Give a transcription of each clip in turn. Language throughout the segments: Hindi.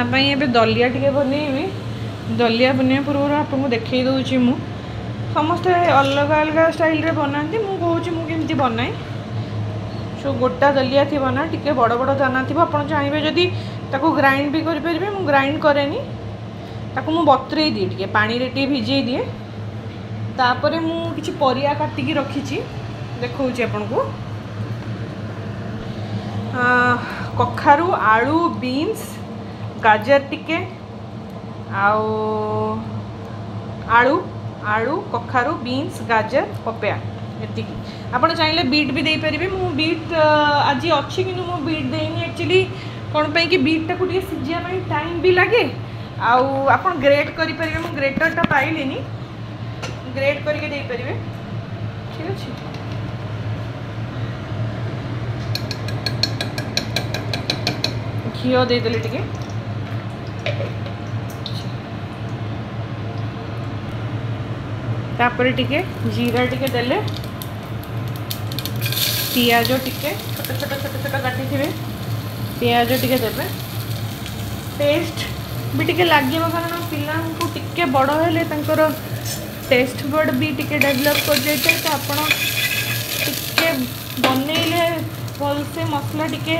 एबे दलिया टिके बनैबी दलिया बनैया पूर्व आपको देखई दूची मु समस्ते अलग अलग स्टाइल रे बनाती मु कहूँ मुझे बनाए सो गोटा दलिया थी ना टिके बड़ बड़ दाना थी आप चाहिए जदि ताको ग्राइंड भी करें मु ग्राइंड कैनि ताको मु बतुरे दिए टिके पानी रे टिके भिजे दिए तापर मु किछि परिया काटिकी रखी देखा आपन को कखारू आलू बीन्स गाजर टिके आउ आलू आलू कखारू बीन्स गाजर पपया एति आपन चाहिए बीट भी दे पारे मु बीट आज अच्छी कि मु बीट देनी एक्चुअली कौन पे कि बीट टाक सिझा टाइम भी लगे आउ आपन ग्रेट करि परिबे मु ग्रेटर टा पाइलिनी ग्रेट करके दे परिबे ठीक अछि घिओ दे देले टिके तापर टिके जीरा टिके देले पियाज टिके छोटा छोटा छोटा छोटा काटी थे पियाज टिके देबे टेस्ट भी टिके लगे कारण पिला को टिके बड़ हेले तांकर टेस्ट बड भी टिके डेवलप कर जाए तो आपण टिके बनैले भल से मसला टिके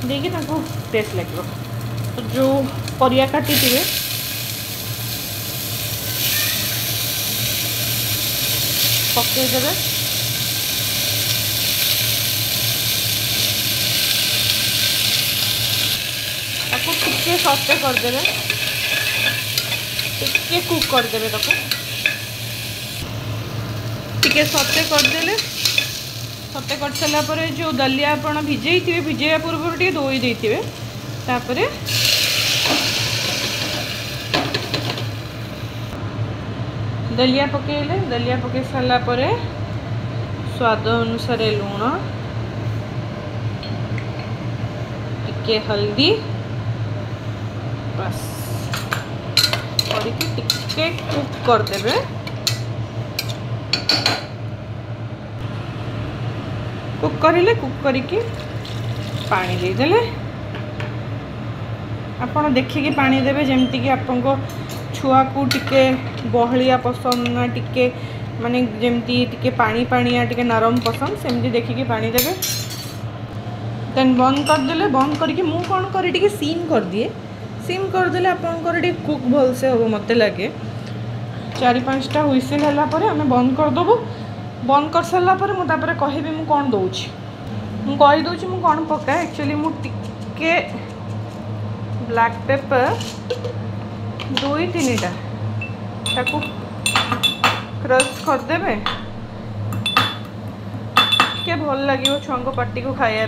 देकी तांको टेस्ट लगे तो जो परिया काटी थे पकई देवे ताको टिके सटे करदे टिके कुक करदे टिके सटे करदे सटे कर सारा पर जो दलिया आप भिजे थे भिजेया पूर्व टे धोई देते तापर दलिया पकेले दलिया पके सारा पर स्वाद अनुसार लुण टिके हल्दी बस करके टिके कुक करदे कुक करेले कुक करके पानी दे देले आपण देखिए पानी देवे जमती कि आपको छुआ को टिके बहलिया पसंद ना टिके माने जमती टिके पानी पानिया टिके नरम पसंद सेमती देखिए पानी देवे देन बंद कर देले बंद करके मु कौन करे टिके सीम कर दिए सीम कर देले आपनकर टिके कुक भल से हो मते लगे 4-5टा हुइसिल हला परे हमें बंद कर दबो बंद कर सारा पर मुझे कहबी मु कौन दौची मु कहि दौची मु कौन पकाए एक्चुअली मु टिके ब्लैक पेपर 2-3टा ताकू क्रश करदेवे के भल लगे छुआ पार्टी को खाया